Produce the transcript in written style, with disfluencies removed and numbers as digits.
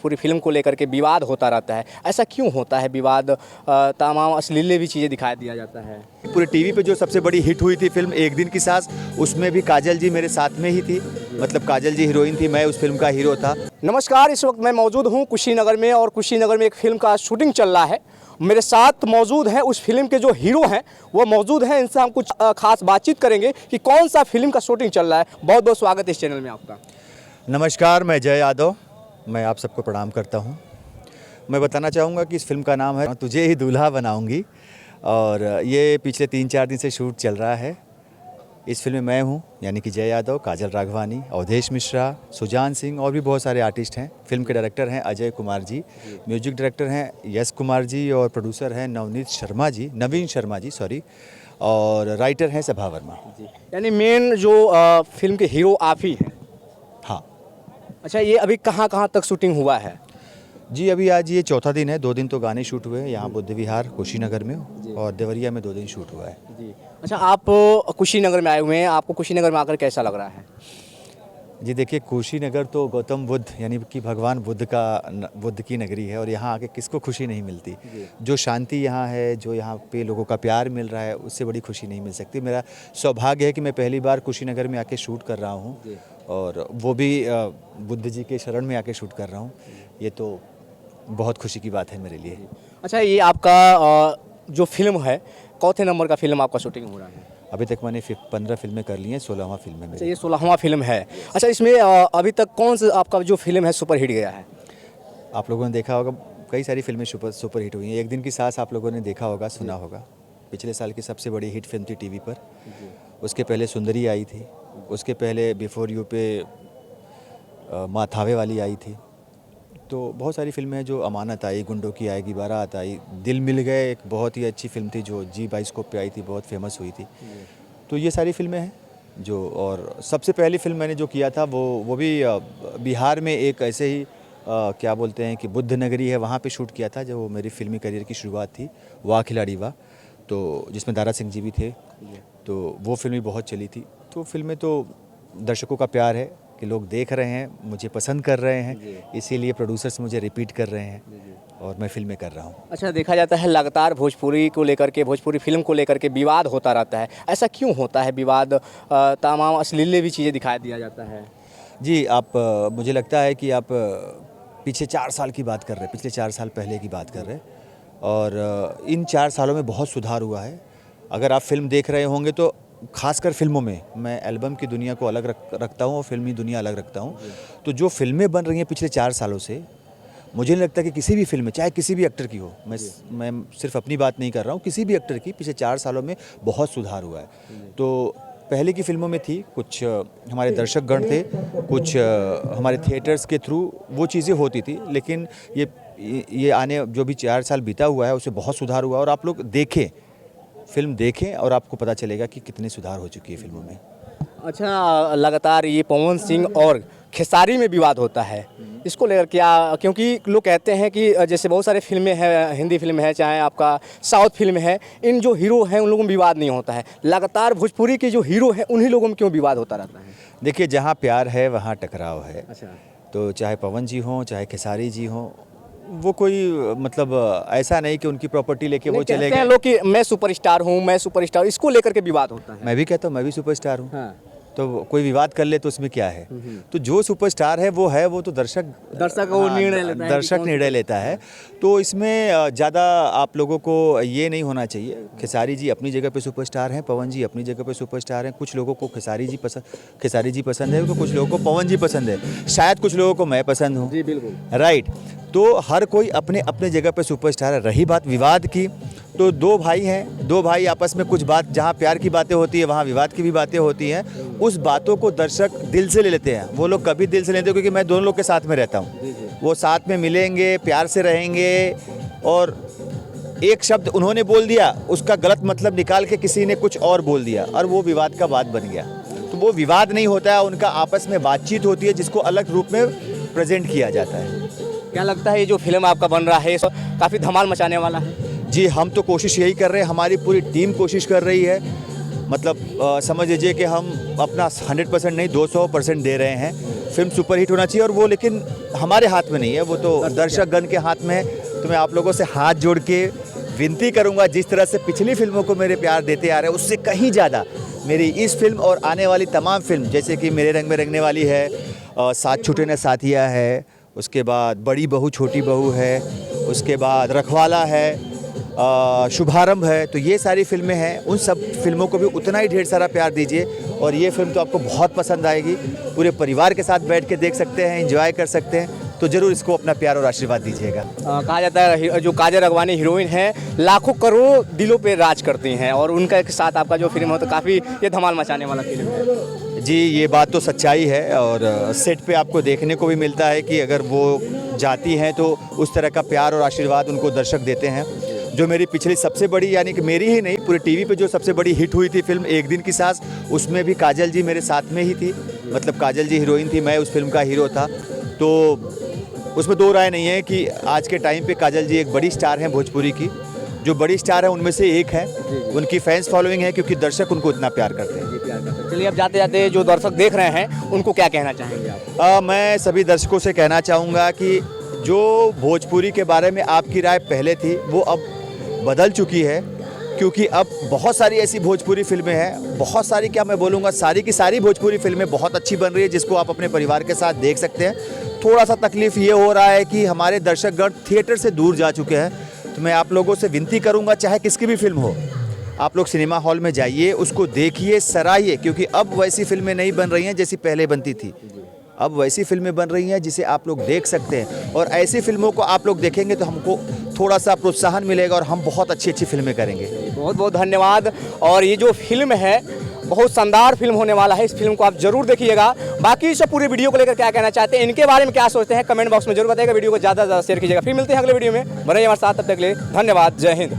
Bhojpuri film को लेकर के विवाद होता रहता है। ऐसा क्यों होता है विवाद? तमाम अश्लील भी चीज़ें दिखा दिया जाता है। पूरे टीवी पे जो सबसे बड़ी हिट हुई थी फिल्म एक दिन की सांस, उसमें भी काजल जी मेरे साथ में ही थी। मतलब काजल जी हीरोइन थी, मैं उस फिल्म का हीरो था। नमस्कार, इस वक्त मैं मौजूद हूँ कुशीनगर में और कुशीनगर में एक फिल्म का शूटिंग चल रहा है। मेरे साथ मौजूद हैं उस फिल्म के जो हीरो हैं, वो मौजूद हैं। इनसे हम कुछ खास बातचीत करेंगे कि कौन सा फिल्म का शूटिंग चल रहा है। बहुत बहुत स्वागत है इस चैनल में आपका। नमस्कार, मैं जय यादव, मैं आप सबको प्रणाम करता हूँ। मैं बताना चाहूँगा कि इस फिल्म का नाम है तुझे ही दूल्हा बनाऊँगी और ये पिछले 3-4 दिन से शूट चल रहा है। इस फिल्म में मैं हूँ, यानी कि जय यादव, काजल राघवानी, अवधेश मिश्रा, सुजान सिंह और भी बहुत सारे आर्टिस्ट हैं। फिल्म के डायरेक्टर हैं अजय कुमार जी, म्यूजिक डायरेक्टर हैं यश कुमार जी और प्रोड्यूसर हैं नवीन शर्मा जी सॉरी, और राइटर हैं सभा वर्मा। यानी मेन जो फिल्म के हीरो आप ही हैं। हाँ अच्छा, ये अभी कहाँ कहाँ तक शूटिंग हुआ है? जी, अभी आज ये चौथा दिन है। 2 दिन तो गाने शूट हुए हैं यहाँ बुद्ध विहार कुशीनगर में, और देवरिया में 2 दिन शूट हुआ है जी। अच्छा, आप कुशीनगर में आए हुए हैं, आपको कुशीनगर में आकर कैसा लग रहा है? जी देखिए, कुशीनगर तो गौतम बुद्ध यानी कि भगवान बुद्ध की नगरी है, और यहाँ आके किसको खुशी नहीं मिलती। जो शांति यहाँ है, जो यहाँ पे लोगों का प्यार मिल रहा है, उससे बड़ी खुशी नहीं मिल सकती। मेरा सौभाग्य है कि मैं पहली बार कुशीनगर में आके शूट कर रहा हूँ, और वो भी बुद्ध जी के शरण में आके शूट कर रहा हूँ। ये तो बहुत खुशी की बात है मेरे लिए। अच्छा, ये आपका जो फिल्म है, चौथे नंबर का फिल्म आपका शूटिंग हो रहा है? अभी तक मैंने 15 फिल्में कर ली हैं, 16वां फिल्म है अच्छा, मेरी। ये 16वां फिल्म है। अच्छा, इसमें अभी तक कौन सा आपका जो फिल्म है सुपर हिट गया है? आप लोगों ने देखा होगा, कई सारी फिल्में सुपर हिट हुई हैं। एक दिन की सांस आप लोगों ने देखा होगा, सुना होगा। पिछले साल की सबसे बड़ी हिट फिल्म थी टीवी पर। उसके पहले सुंदरी आई थी, उसके पहले बिफोर यू पे माँ थावे वाली आई थी। तो बहुत सारी फिल्में हैं, जो अमानत आई, गुंडों की आएगी बारात आई, दिल मिल गए एक बहुत ही अच्छी फिल्म थी जो जी बाइस्कोप पे आई थी, बहुत फेमस हुई थी। तो ये सारी फिल्में हैं जो, और सबसे पहली फिल्म मैंने जो किया था वो भी बिहार में एक ऐसे ही क्या बोलते हैं कि बुद्ध नगरी है, वहाँ पे शूट किया था। जो मेरी फिल्मी करियर की शुरुआत थी, वाह खिलाड़ी वाह, तो जिसमें दारा सिंह जी भी थे। तो वो फिल्म भी बहुत चली थी। तो फिल्में तो दर्शकों का प्यार है कि लोग देख रहे हैं, मुझे पसंद कर रहे हैं, इसीलिए प्रोड्यूसर्स मुझे रिपीट कर रहे हैं और मैं फिल्में कर रहा हूँ। अच्छा, देखा जाता है लगातार भोजपुरी को लेकर के, भोजपुरी फिल्म को लेकर के विवाद होता रहता है। ऐसा क्यों होता है विवाद? तमाम अश्लील भी चीज़ें दिखा दिया जाता है। जी, आप मुझे लगता है कि आप पीछे 4 साल की बात कर रहे हैं, पिछले 4 साल पहले की बात कर रहे हैं, और इन 4 सालों में बहुत सुधार हुआ है। अगर आप फिल्म देख रहे होंगे तो खासकर फिल्मों में मैं एल्बम की दुनिया को अलग रखता हूँ और फिल्मी दुनिया अलग रखता हूँ। तो जो फिल्में बन रही हैं पिछले 4 सालों से, मुझे नहीं लगता कि किसी भी फिल्म में, चाहे किसी भी एक्टर की हो, मैं सिर्फ अपनी बात नहीं कर रहा हूँ, किसी भी एक्टर की पिछले 4 सालों में बहुत सुधार हुआ है। तो पहले की फिल्मों में थी, कुछ हमारे दर्शकगण थे, कुछ हमारे थिएटर्स के थ्रू वो चीज़ें होती थी, लेकिन ये आने जो भी 4 साल बीता हुआ है उससे बहुत सुधार हुआ। और आप लोग देखें, फिल्म देखें और आपको पता चलेगा कि कितने सुधार हो चुकी है फिल्मों में। अच्छा, लगातार ये पवन सिंह और खेसारी में विवाद होता है, इसको लेकर क्या? क्योंकि लोग कहते हैं कि जैसे बहुत सारे फिल्में हैं, हिंदी फिल्म है, चाहे आपका साउथ फिल्म है, इन जो हीरो हैं उन लोगों में विवाद नहीं होता है। लगातार भोजपुरी के जो हीरो हैं उन्हीं लोगों में क्यों विवाद होता रहता है? देखिए, जहाँ प्यार है वहाँ टकराव है। अच्छा, तो चाहे पवन जी हों, चाहे खेसारी जी हों, वो कोई मतलब ऐसा नहीं कि उनकी प्रॉपर्टी लेके वो चले गए। लोग कि मैं सुपरस्टार हूँ, मैं सुपरस्टार, इसको लेकर के विवाद होता है। मैं भी कहता हूँ मैं भी सुपरस्टार हूँ। हाँ। तो कोई विवाद कर ले तो उसमें क्या है? तो जो सुपरस्टार है वो तो दर्शक निर्णय लेता है। तो इसमें ज़्यादा आप लोगों को ये नहीं होना चाहिए। खेसारी जी अपनी जगह पे सुपरस्टार हैं, पवन जी अपनी जगह पे सुपरस्टार हैं। कुछ लोगों को खेसारी जी पसंद है, तो कुछ लोगों को पवन जी पसंद है, शायद कुछ लोगों को मैं पसंद हूँ। जी बिल्कुल, राइट। तो हर कोई अपने अपने जगह पे सुपरस्टार है। रही बात विवाद की, तो 2 भाई हैं, 2 भाई आपस में कुछ बात, जहाँ प्यार की बातें होती है वहाँ विवाद की भी बातें होती हैं। उस बातों को दर्शक दिल से ले लेते हैं। वो लोग कभी दिल से लेते हैं, क्योंकि मैं दोनों लोग के साथ में रहता हूँ। वो साथ में मिलेंगे, प्यार से रहेंगे, और एक शब्द उन्होंने बोल दिया, उसका गलत मतलब निकाल के किसी ने कुछ और बोल दिया, और वो विवाद का बात बन गया। तो वो विवाद नहीं होता है, उनका आपस में बातचीत होती है, जिसको अलग रूप में प्रेजेंट किया जाता है। क्या लगता है ये जो फिल्म आपका बन रहा है काफ़ी धमाल मचाने वाला है? जी, हम तो कोशिश यही कर रहे हैं, हमारी पूरी टीम कोशिश कर रही है। मतलब समझ लीजिए कि हम अपना 100% नहीं 200% दे रहे हैं। फिल्म सुपरहिट होना चाहिए, और वो लेकिन हमारे हाथ में नहीं है, वो तो दर्शकगण के हाथ में है। तो मैं आप लोगों से हाथ जोड़ के विनती करूंगा, जिस तरह से पिछली फिल्मों को मेरे प्यार देते आ रहे हैं उससे कहीं ज़्यादा मेरी इस फिल्म और आने वाली तमाम फिल्म, जैसे कि मेरे रंग में रंगने वाली है, साथ छूटे न साथिया है, उसके बाद बड़ी बहू छोटी बहू है, उसके बाद रखवाला है, शुभारंभ है, तो ये सारी फिल्में हैं। उन सब फिल्मों को भी उतना ही ढेर सारा प्यार दीजिए, और ये फिल्म तो आपको बहुत पसंद आएगी। पूरे परिवार के साथ बैठ के देख सकते हैं, एंजॉय कर सकते हैं, तो ज़रूर इसको अपना प्यार और आशीर्वाद दीजिएगा। कहा जाता है जो काजल राघवानी हीरोइन है, लाखों करोड़ों दिलों पे राज करती हैं, और उनका के साथ आपका जो फिल्म हो तो काफ़ी ये धमाल मचाने वाला फिल्म है। जी, ये बात तो सच्चाई है, और सेट पे आपको देखने को भी मिलता है कि अगर वो जाती हैं तो उस तरह का प्यार और आशीर्वाद उनको दर्शक देते हैं। जो मेरी पिछली सबसे बड़ी, यानी कि मेरी ही नहीं पूरे टीवी पे जो सबसे बड़ी हिट हुई थी फिल्म एक दिन की सांस, उसमें भी काजल जी मेरे साथ में ही थी, मतलब काजल जी हीरोइन थी, मैं उस फिल्म का हीरो था। तो उसमें दो राय नहीं है कि आज के टाइम पे काजल जी एक बड़ी स्टार हैं भोजपुरी की, जो बड़ी स्टार है उनमें से एक है। उनकी फैंस फॉलोइंग है क्योंकि दर्शक उनको इतना प्यार करते हैं। चलिए, अब जाते जाते जो दर्शक देख रहे हैं उनको क्या कहना चाहेंगे आप? मैं सभी दर्शकों से कहना चाहूँगा कि जो भोजपुरी के बारे में आपकी राय पहले थी वो अब बदल चुकी है, क्योंकि अब बहुत सारी ऐसी भोजपुरी फिल्में हैं, बहुत सारी, क्या मैं बोलूँगा, सारी की सारी भोजपुरी फिल्में बहुत अच्छी बन रही है, जिसको आप अपने परिवार के साथ देख सकते हैं। थोड़ा सा तकलीफ़ ये हो रहा है कि हमारे दर्शकगण थिएटर से दूर जा चुके हैं। तो मैं आप लोगों से विनती करूँगा, चाहे किसकी भी फिल्म हो, आप लोग सिनेमा हॉल में जाइए, उसको देखिए, सराहिए, क्योंकि अब वैसी फिल्में नहीं बन रही हैं जैसी पहले बनती थी। अब वैसी फिल्में बन रही हैं जिसे आप लोग देख सकते हैं, और ऐसी फिल्मों को आप लोग देखेंगे तो हमको थोड़ा सा प्रोत्साहन मिलेगा, और हम बहुत अच्छी अच्छी फिल्में करेंगे। बहुत बहुत धन्यवाद। और ये जो फिल्म है बहुत शानदार फिल्म होने वाला है, इस फिल्म को आप जरूर देखिएगा। बाकी सब पूरे वीडियो को लेकर क्या कहना चाहते हैं, इनके बारे में क्या सोचते हैं, कमेंट बॉक्स में जरूर बताइएगा। वीडियो को ज़्यादा से ज़्यादा शेयर कीजिएगा। फिर मिलते हैं अगले वीडियो में, बने हमारे साथ, तब तक के लिए धन्यवाद। जय हिंद।